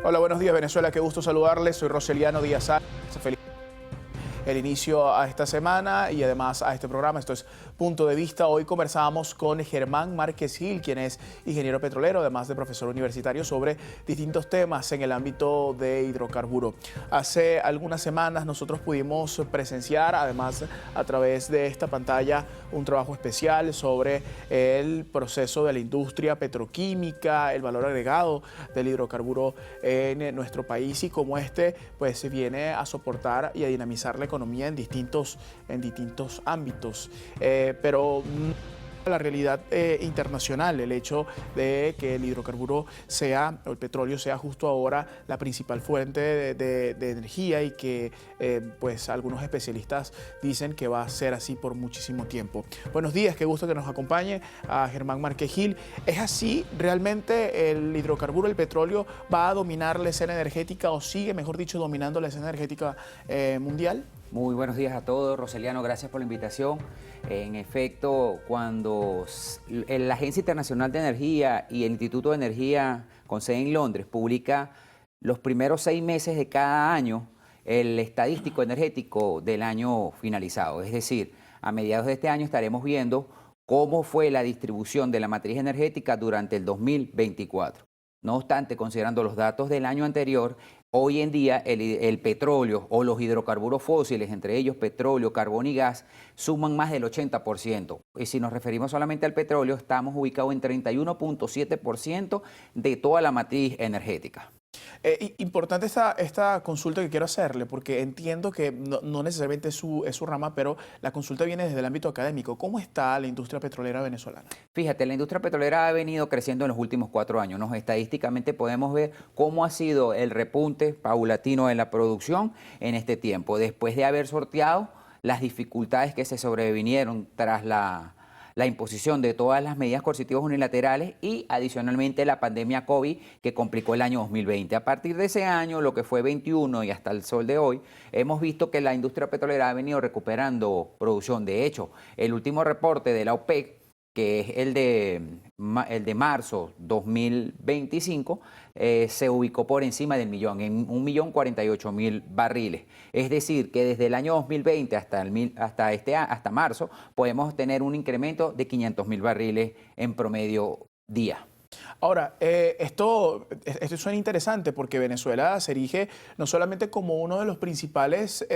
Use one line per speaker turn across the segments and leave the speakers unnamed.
Hola, buenos días Venezuela, qué gusto saludarles. Soy Roseliano Díaz Sáenz. Feliz el inicio a esta semana y además a este programa. Esto es Punto de Vista. Hoy conversábamos con Germán Márquez Gil, quien es ingeniero petrolero, además de profesor universitario, sobre distintos temas en el ámbito de hidrocarburo. Hace algunas semanas nosotros pudimos presenciar, además a través de esta pantalla, un trabajo especial sobre el proceso de la industria petroquímica, el valor agregado del hidrocarburo en nuestro país y cómo este pues viene a soportar y a dinamizar la economía en distintos ámbitos. Pero la realidad internacional, el hecho de que el hidrocarburo sea, o el petróleo sea justo ahora la principal fuente de energía y que pues algunos especialistas dicen que va a ser así por muchísimo tiempo. Buenos días, qué gusto que nos acompañe a Germán Márquez Gil. ¿Es así? ¿Realmente el hidrocarburo, el petróleo, va a dominar la escena energética o sigue, mejor dicho, dominando la escena energética mundial?
Muy buenos días a todos, Roseliano, gracias por la invitación. En efecto, cuando la Agencia Internacional de Energía y el Instituto de Energía con sede en Londres publica los primeros 6 meses de cada año el estadístico energético del año finalizado, es decir, a mediados de este año estaremos viendo cómo fue la distribución de la matriz energética durante el 2024. No obstante, considerando los datos del año anterior, hoy en día el petróleo o los hidrocarburos fósiles, entre ellos petróleo, carbón y gas, suman más del 80%. Y si nos referimos solamente al petróleo, estamos ubicados en 31.7% de toda la matriz energética.
Importante esta consulta que quiero hacerle, porque entiendo que no necesariamente es su rama, pero la consulta viene desde el ámbito académico. ¿Cómo está la industria petrolera venezolana?
Fíjate, la industria petrolera ha venido creciendo en los últimos 4 años. Estadísticamente podemos ver cómo ha sido el repunte paulatino en la producción en este tiempo, después de haber sorteado las dificultades que se sobrevinieron tras la imposición de todas las medidas coercitivas unilaterales y adicionalmente la pandemia COVID que complicó el año 2020. A partir de ese año, lo que fue 21 y hasta el sol de hoy, hemos visto que la industria petrolera ha venido recuperando producción. De hecho, el último reporte de la OPEC, que es el de marzo 2025, se ubicó por encima del millón, en 1.048.000 barriles. Es decir, que desde el año 2020 hasta marzo podemos tener un incremento de 500.000 barriles en promedio día.
Ahora, esto suena interesante porque Venezuela se erige no solamente como uno de los principales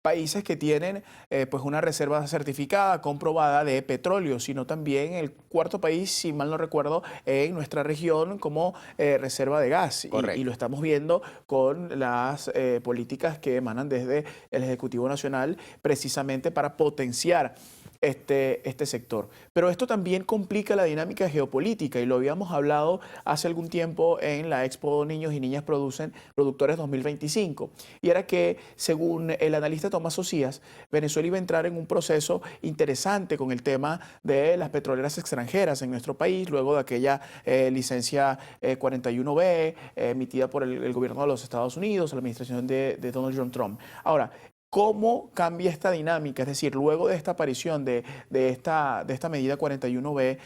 países que tienen pues una reserva certificada, comprobada de petróleo, sino también el cuarto país, si mal no recuerdo, en nuestra región como reserva de gas. Y lo estamos viendo con las políticas que emanan desde el Ejecutivo Nacional precisamente para potenciar este sector. Pero esto también complica la dinámica geopolítica y lo habíamos hablado hace algún tiempo en la Expo Niños y Niñas Productores 2025. Y era que, según el analista Tomás Socias, Venezuela iba a entrar en un proceso interesante con el tema de las petroleras extranjeras en nuestro país, luego de aquella licencia 41B emitida por el gobierno de los Estados Unidos, la administración de Donald John Trump. Ahora, ¿cómo cambia esta dinámica? Es decir, luego de esta aparición de esta medida 41B,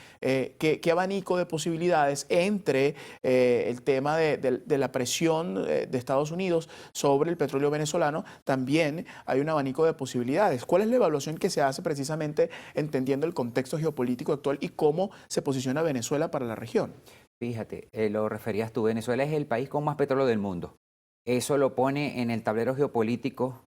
¿qué abanico de posibilidades entre el tema de la presión de Estados Unidos sobre el petróleo venezolano? También hay un abanico de posibilidades. ¿Cuál es la evaluación que se hace precisamente entendiendo el contexto geopolítico actual y cómo se posiciona Venezuela para la región?
Fíjate, lo referías tú, Venezuela es el país con más petróleo del mundo. Eso lo pone en el tablero geopolítico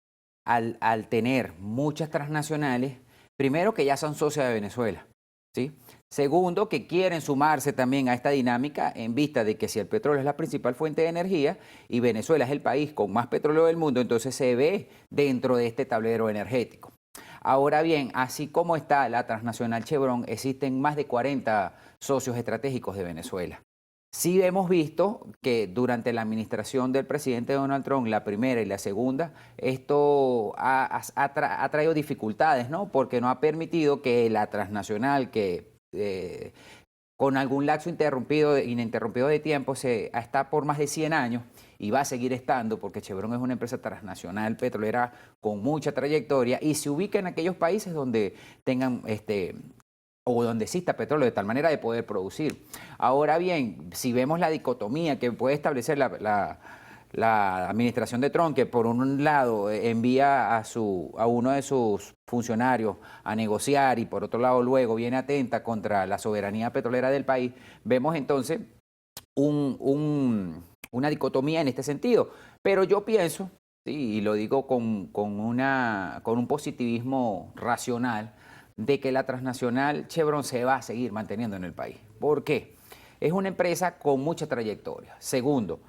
al tener muchas transnacionales, primero que ya son socias de Venezuela, ¿sí? Segundo, que quieren sumarse también a esta dinámica en vista de que si el petróleo es la principal fuente de energía y Venezuela es el país con más petróleo del mundo, entonces se ve dentro de este tablero energético. Ahora bien, así como está la transnacional Chevron, existen más de 40 socios estratégicos de Venezuela. Sí hemos visto que durante la administración del presidente Donald Trump, la primera y la segunda, esto ha traído dificultades, ¿no? Porque no ha permitido que la transnacional, que con algún lapso ininterrumpido de tiempo, está por más de 100 años y va a seguir estando, porque Chevron es una empresa transnacional petrolera con mucha trayectoria y se ubica en aquellos países donde tengan o donde exista petróleo, de tal manera de poder producir. Ahora bien, si vemos la dicotomía que puede establecer la administración de Trump, que por un lado envía a uno de sus funcionarios a negociar y por otro lado luego viene atenta contra la soberanía petrolera del país, vemos entonces una dicotomía en este sentido. Pero yo pienso, sí, y lo digo con un positivismo racional, de que la transnacional Chevron se va a seguir manteniendo en el país. ¿Por qué? Es una empresa con mucha trayectoria. Segundo,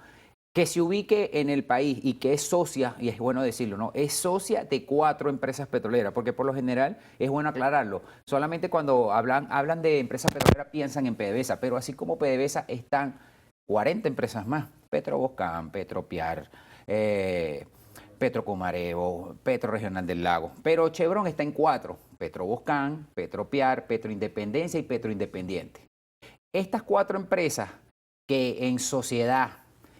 que se ubique en el país y que es socia, y es bueno decirlo, ¿no? Es socia de 4 empresas petroleras, porque por lo general es bueno aclararlo. Solamente cuando hablan de empresas petroleras piensan en PDVSA, pero así como PDVSA están 40 empresas más: Petroboscán, Petropiar, Petrocomarevo, Petro Regional del Lago. Pero Chevron está en 4: Petroboscán, Petropiar, Petroindependencia y Petroindependiente. Estas 4 empresas que en sociedad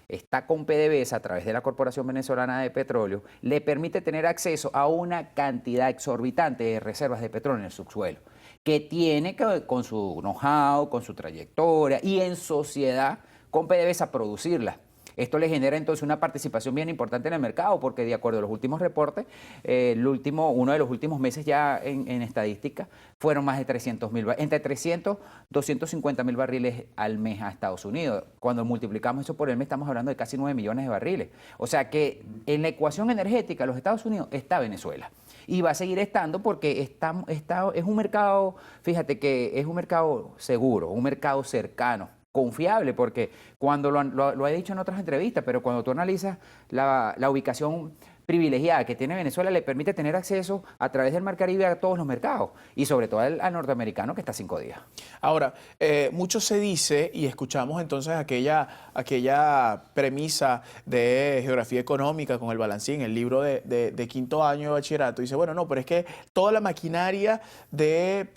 está con PDVSA a través de la Corporación Venezolana de Petróleo, le permite tener acceso a una cantidad exorbitante de reservas de petróleo en el subsuelo, que tiene que, con su know-how, con su trayectoria y en sociedad con PDVSA, producirlas. Esto le genera entonces una participación bien importante en el mercado, porque de acuerdo a los últimos reportes, uno de los últimos meses ya en estadística, fueron más de 300.000, entre 300 250.000 barriles al mes a Estados Unidos. Cuando multiplicamos eso por el mes, estamos hablando de casi 9 millones de barriles. O sea que en la ecuación energética de los Estados Unidos está Venezuela. Y va a seguir estando porque es un mercado, fíjate que es un mercado seguro, un mercado cercano, confiable, porque cuando lo he dicho en otras entrevistas, pero cuando tú analizas la ubicación privilegiada que tiene Venezuela, le permite tener acceso a través del Mar Caribe a todos los mercados y sobre todo al norteamericano, que está a 5 días.
Ahora, mucho se dice y escuchamos entonces aquella premisa de geografía económica con el Balancín, el libro de quinto año de bachillerato. Dice, bueno, no, pero es que toda la maquinaria de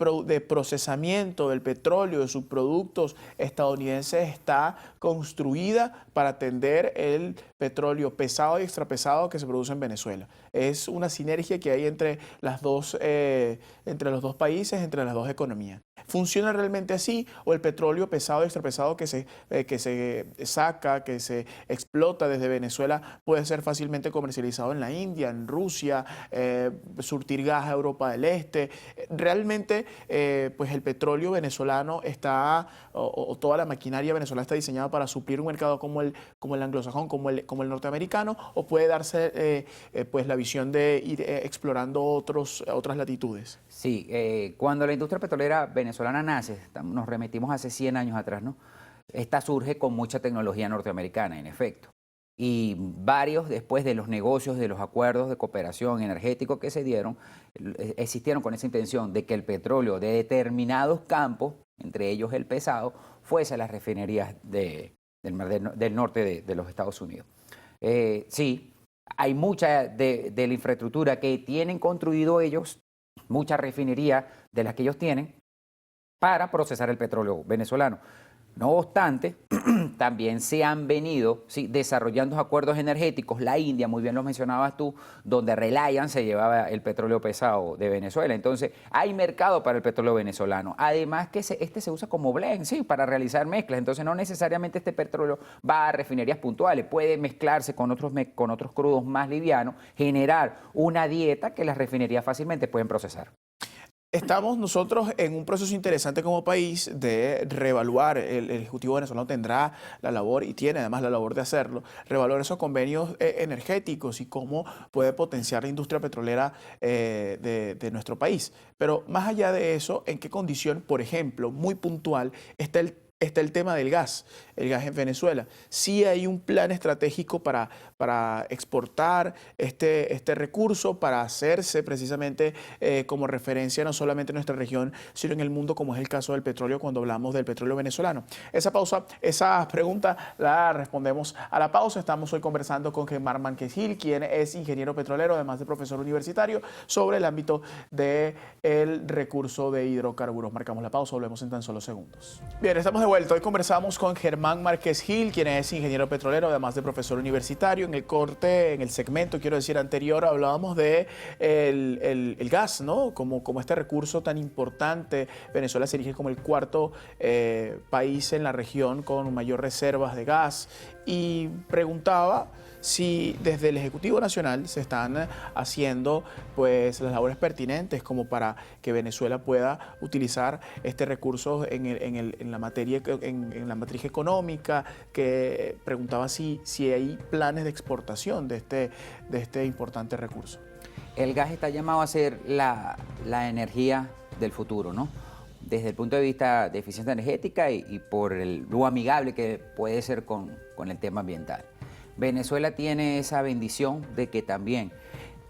procesamiento del petróleo, de sus productos estadounidenses, está construida para atender el petróleo pesado y extrapesado que se produce en Venezuela. Es una sinergia que hay entre los dos países, entre las dos economías. ¿Funciona realmente así? ¿O el petróleo pesado y extrapesado que se saca, que se explota desde Venezuela puede ser fácilmente comercializado en la India, en Rusia, surtir gas a Europa del Este? Realmente, pues el petróleo venezolano está, o toda la maquinaria venezolana está diseñada para suplir un mercado como el anglosajón, como el norteamericano, o puede darse pues la visión de ir explorando otras latitudes.
Sí, cuando la industria petrolera venezolana nace, nos remitimos hace 100 años atrás, ¿no? Esta surge con mucha tecnología norteamericana, en efecto. Y varios, después de los negocios, de los acuerdos de cooperación energético que se dieron, existieron con esa intención de que el petróleo de determinados campos, entre ellos el pesado, fuese a las refinerías del norte de los Estados Unidos. Sí, hay mucha de la infraestructura que tienen construido ellos, mucha refinería de las que ellos tienen, para procesar el petróleo venezolano. No obstante, también se han venido desarrollando acuerdos energéticos. La India, muy bien lo mencionabas tú, donde Reliance se llevaba el petróleo pesado de Venezuela. Entonces, hay mercado para el petróleo venezolano. Además que este se usa como blend, sí, para realizar mezclas. Entonces, no necesariamente este petróleo va a refinerías puntuales. Puede mezclarse con otros crudos más livianos, generar una dieta que las refinerías fácilmente pueden procesar.
Estamos nosotros en un proceso interesante como país de reevaluar, el Ejecutivo venezolano tendrá la labor y tiene además la labor de hacerlo, reevaluar esos convenios energéticos y cómo puede potenciar la industria petrolera de nuestro país. Pero más allá de eso, ¿en qué condición, por ejemplo, muy puntual, está el tema del gas, el gas en Venezuela? Sí hay un plan estratégico para exportar este recurso, para hacerse precisamente como referencia no solamente en nuestra región, sino en el mundo, como es el caso del petróleo cuando hablamos del petróleo venezolano. Esa pregunta la respondemos a la pausa. Estamos hoy conversando con Gemar Márquez Gil, quien es ingeniero petrolero, además de profesor universitario, sobre el ámbito del recurso de hidrocarburos. Marcamos la pausa, volvemos en tan solo segundos. Bien, estamos de vuelta. vuelta. Hoy conversamos con Germán Márquez Gil, quien es ingeniero petrolero, además de profesor universitario. En el corte, en el segmento, quiero decir, anterior, hablábamos de el gas, ¿no? Como este recurso tan importante. Venezuela se erige como el cuarto país en la región con mayor reservas de gas. Y preguntaba si desde el Ejecutivo Nacional se están haciendo pues las labores pertinentes como para que Venezuela pueda utilizar este recurso en la materia, en la matriz económica, que preguntaba si hay planes de exportación de este importante recurso.
El gas está llamado a ser la energía del futuro, ¿no? Desde el punto de vista de eficiencia energética y por lo amigable que puede ser con el tema ambiental. Venezuela tiene esa bendición de que también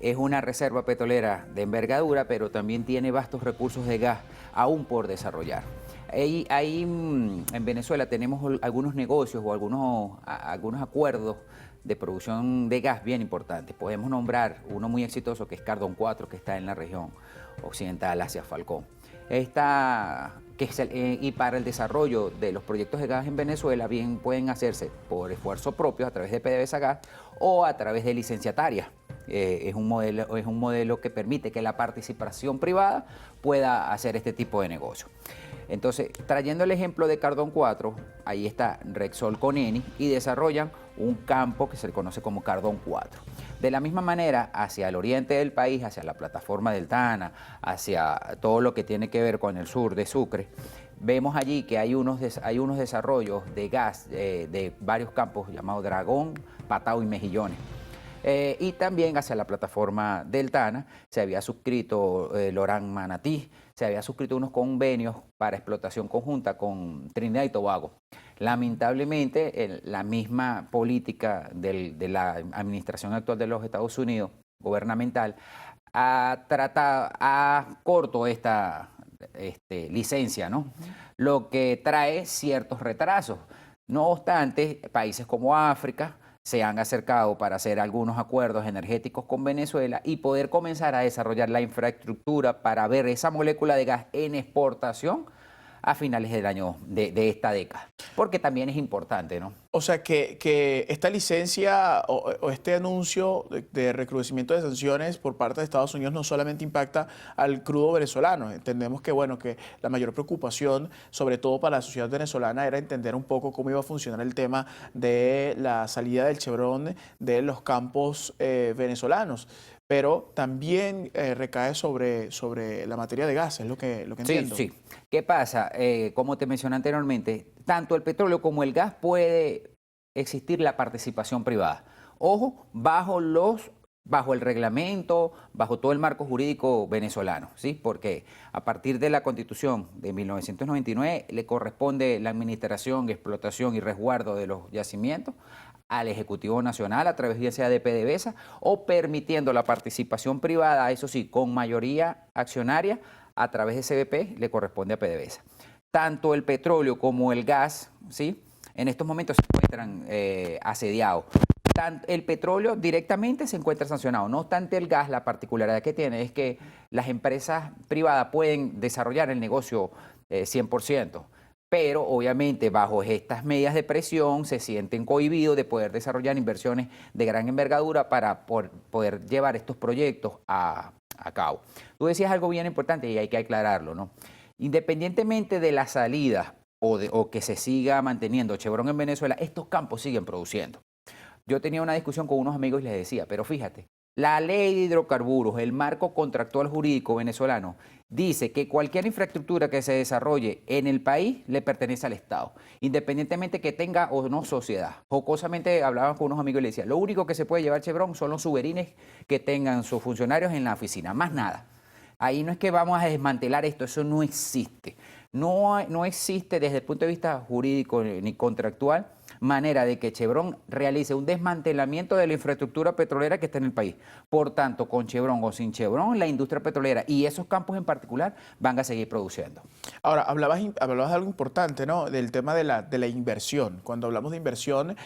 es una reserva petrolera de envergadura, pero también tiene vastos recursos de gas aún por desarrollar. Ahí en Venezuela tenemos algunos negocios o algunos acuerdos de producción de gas bien importantes. Podemos nombrar uno muy exitoso que es Cardón 4, que está en la región occidental hacia Falcón. Y para el desarrollo de los proyectos de gas en Venezuela bien pueden hacerse por esfuerzo propio a través de PDVSA Gas o a través de licenciatarias. Es un modelo que permite que la participación privada pueda hacer este tipo de negocio. Entonces, trayendo el ejemplo de Cardón 4, ahí está Repsol con Eni y desarrollan un campo que se le conoce como Cardón 4. De la misma manera, hacia el oriente del país, hacia la plataforma del Tana, hacia todo lo que tiene que ver con el sur de Sucre, vemos allí que hay unos desarrollos de gas de varios campos llamados Dragón, Patao y Mejillones. Y también hacia la plataforma del Tana se había suscrito Lorán Manatí, se había suscrito unos convenios para explotación conjunta con Trinidad y Tobago. Lamentablemente, la misma política de la administración actual de los Estados Unidos, gubernamental, ha corto esta licencia, ¿no? Lo que trae ciertos retrasos. No obstante, países como África se han acercado para hacer algunos acuerdos energéticos con Venezuela y poder comenzar a desarrollar la infraestructura para ver esa molécula de gas en exportación a finales del año de esta década, porque también es importante, ¿no?
O sea que esta licencia o este anuncio de recrudecimiento de sanciones por parte de Estados Unidos no solamente impacta al crudo venezolano. Entendemos que, bueno, que la mayor preocupación, sobre todo para la sociedad venezolana, era entender un poco cómo iba a funcionar el tema de la salida del Chevron de los campos venezolanos. Pero también recae sobre la materia de gas, es lo que entiendo.
Sí, sí. ¿Qué pasa? Como te mencioné anteriormente, tanto el petróleo como el gas puede existir la participación privada. Ojo, bajo el reglamento, bajo todo el marco jurídico venezolano, ¿sí? Porque a partir de la Constitución de 1999 le corresponde la administración, explotación y resguardo de los yacimientos al Ejecutivo Nacional a través ya sea de PDVSA o permitiendo la participación privada, eso sí, con mayoría accionaria a través de CBP le corresponde a PDVSA. Tanto el petróleo como el gas, ¿sí? En estos momentos se encuentran asediados. El petróleo directamente se encuentra sancionado. No obstante, el gas, la particularidad que tiene es que las empresas privadas pueden desarrollar el negocio 100%, pero obviamente bajo estas medidas de presión se sienten cohibidos de poder desarrollar inversiones de gran envergadura para poder llevar estos proyectos a cabo. Tú decías algo bien importante y hay que aclararlo, ¿no? Independientemente de la salida o que se siga manteniendo Chevron en Venezuela, estos campos siguen produciendo. Yo tenía una discusión con unos amigos y les decía, pero fíjate, la ley de hidrocarburos, el marco contractual jurídico venezolano, dice que cualquier infraestructura que se desarrolle en el país le pertenece al Estado, independientemente que tenga o no sociedad. Jocosamente hablaba con unos amigos y les decía, lo único que se puede llevar Chevron son los suberines que tengan sus funcionarios en la oficina, más nada. Ahí no es que vamos a desmantelar esto, eso no existe. No existe desde el punto de vista jurídico ni contractual manera de que Chevron realice un desmantelamiento de la infraestructura petrolera que está en el país. Por tanto, con Chevron o sin Chevron, la industria petrolera y esos campos en particular van a seguir produciendo.
Ahora, hablabas de algo importante, ¿no? Del tema de la inversión. Cuando hablamos de inversión,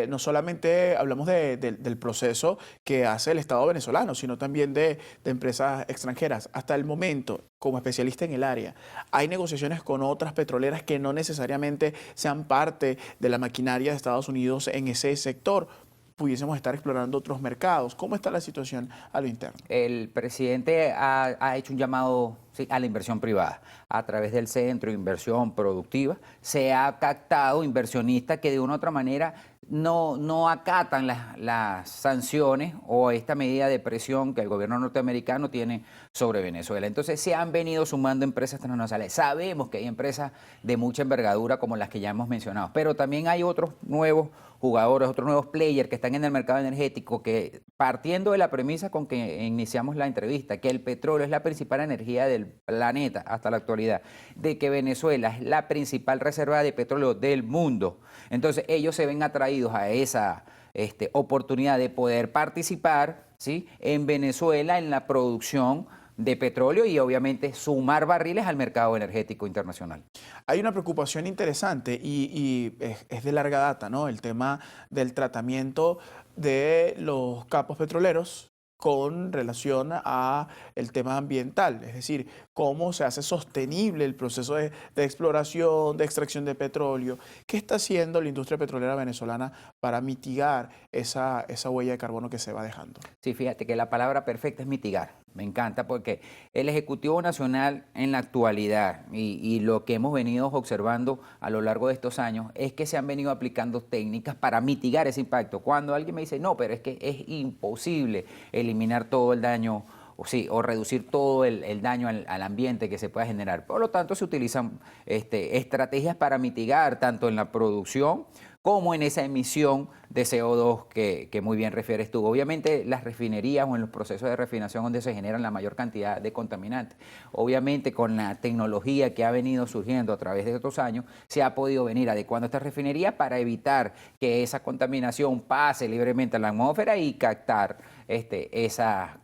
no solamente hablamos del proceso que hace el Estado venezolano, sino también de empresas extranjeras. Hasta el momento, como especialista en el área, hay negociaciones con otras petroleras que no necesariamente sean parte de la maquinaria de Estados Unidos en ese sector. Pudiésemos estar explorando otros mercados. ¿Cómo está la situación a lo interno?
El presidente ha hecho un llamado, sí, a la inversión privada. A través del Centro de Inversión Productiva se ha captado inversionistas que de una u otra manera no acatan las sanciones o esta medida de presión que el gobierno norteamericano tiene sobre Venezuela. Entonces se han venido sumando empresas transnacionales. Sabemos que hay empresas de mucha envergadura como las que ya hemos mencionado, pero también hay otros nuevos jugadores, otros nuevos players que están en el mercado energético, que partiendo de la premisa con que iniciamos la entrevista, que el petróleo es la principal energía del planeta hasta la actualidad, de que Venezuela es la principal reserva de petróleo del mundo. Entonces ellos se ven atraídos a esa oportunidad de poder participar, ¿sí?, en Venezuela en la producción de petróleo y obviamente sumar barriles al mercado energético internacional.
Hay una preocupación interesante y es de larga data, ¿no? El tema del tratamiento de los campos petroleros con relación a el tema ambiental, es decir, cómo se hace sostenible el proceso de exploración, de extracción de petróleo. ¿Qué está haciendo la industria petrolera venezolana para mitigar esa huella de carbono que se va dejando?
Sí, fíjate que la palabra perfecta es mitigar. Me encanta porque el Ejecutivo Nacional en la actualidad y lo que hemos venido observando a lo largo de estos años es que se han venido aplicando técnicas para mitigar ese impacto. Cuando alguien me dice, no, pero es que es imposible eliminar todo el daño o, sí, o reducir todo el daño al ambiente que se pueda generar. Por lo tanto, se utilizan estrategias para mitigar tanto en la producción como en esa emisión de CO2 que muy bien refieres tú. Obviamente las refinerías o en los procesos de refinación donde se generan la mayor cantidad de contaminantes. Obviamente con la tecnología que ha venido surgiendo a través de estos años, se ha podido venir adecuando esta refinería para evitar que esa contaminación pase libremente a la atmósfera y captar esas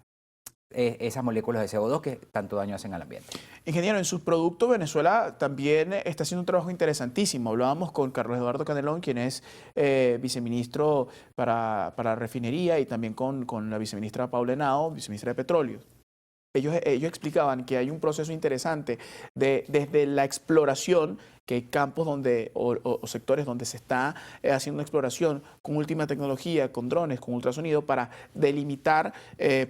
moléculas de CO2 que tanto daño hacen al ambiente.
Ingeniero, en sus productos Venezuela también está haciendo un trabajo interesantísimo. Hablábamos con Carlos Eduardo Canelón, quien es viceministro para refinería, y también con la viceministra Paula Henao, viceministra de Petróleo. Ellos explicaban que hay un proceso interesante desde la exploración, que hay campos o sectores donde se está haciendo exploración con última tecnología, con drones, con ultrasonido, para delimitar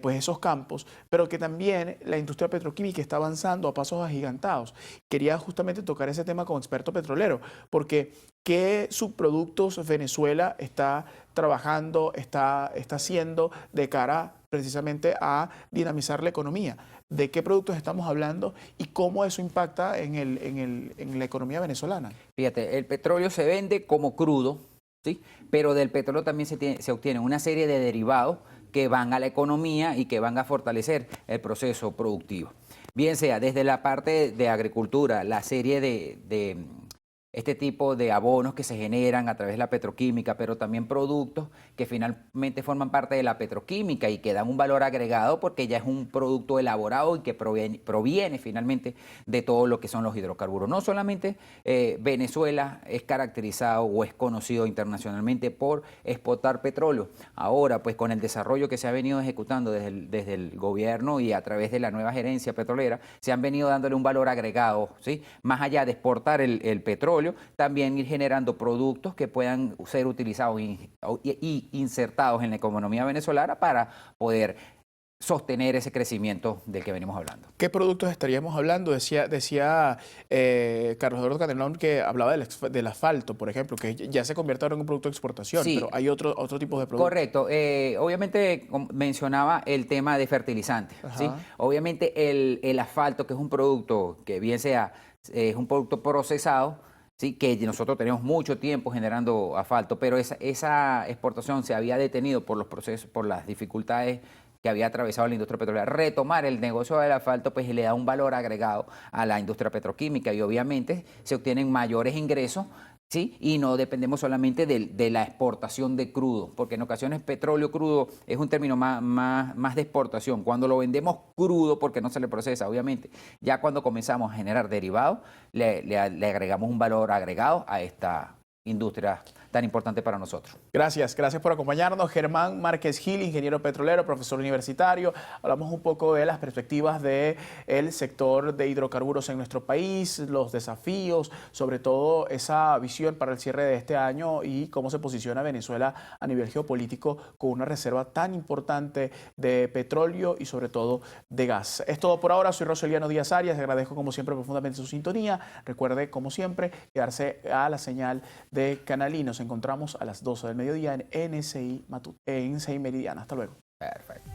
pues esos campos, pero que también la industria petroquímica está avanzando a pasos agigantados. Quería justamente tocar ese tema como experto petrolero, porque ¿qué subproductos Venezuela está trabajando, está haciendo de cara precisamente a dinamizar la economía? ¿De qué productos estamos hablando y cómo eso impacta en la economía venezolana?
Fíjate, el petróleo se vende como crudo, ¿sí? Pero del petróleo también se obtienen una serie de derivados que van a la economía y que van a fortalecer el proceso productivo. Bien sea desde la parte de agricultura, la serie de este tipo de abonos que se generan a través de la petroquímica, pero también productos que finalmente forman parte de la petroquímica y que dan un valor agregado porque ya es un producto elaborado y que proviene finalmente de todo lo que son los hidrocarburos. No solamente Venezuela es caracterizado o es conocido internacionalmente por exportar petróleo. Ahora, pues con el desarrollo que se ha venido ejecutando desde el gobierno y a través de la nueva gerencia petrolera, se han venido dándole un valor agregado, ¿sí? Más allá de exportar el petróleo, también ir generando productos que puedan ser utilizados y insertados en la economía venezolana para poder sostener ese crecimiento del que venimos hablando.
¿Qué productos estaríamos hablando? Decía Carlos Eduardo Canelón que hablaba del asfalto, por ejemplo, que ya se convierte ahora en un producto de exportación,
Sí,
pero hay otro tipo de productos.
correcto. Obviamente mencionaba el tema de fertilizantes, ¿sí?
Ajá.
Obviamente el asfalto, que es un producto que bien sea es un producto procesado, sí, que nosotros tenemos mucho tiempo generando asfalto, pero esa exportación se había detenido por los procesos, por las dificultades que había atravesado la industria petrolera. Retomar el negocio del asfalto pues le da un valor agregado a la industria petroquímica y obviamente se obtienen mayores ingresos, ¿sí? Y no dependemos solamente de la exportación de crudo, porque en ocasiones petróleo crudo es un término más de exportación. Cuando lo vendemos crudo, porque no se le procesa, obviamente, ya cuando comenzamos a generar derivados, le agregamos un valor agregado a esta industria tan importante para nosotros.
Gracias por acompañarnos. Germán Márquez Gil, ingeniero petrolero, profesor universitario. Hablamos un poco de las perspectivas del sector de hidrocarburos en nuestro país, los desafíos, sobre todo esa visión para el cierre de este año y cómo se posiciona Venezuela a nivel geopolítico con una reserva tan importante de petróleo y sobre todo de gas. Es todo por ahora. Soy Roseliano Díaz Arias. Agradezco como siempre profundamente su sintonía. Recuerde como siempre quedarse a la señal de Canal I. Nos encontramos a las 12 del mediodía en NSI Meridiana. Hasta luego.
Perfecto.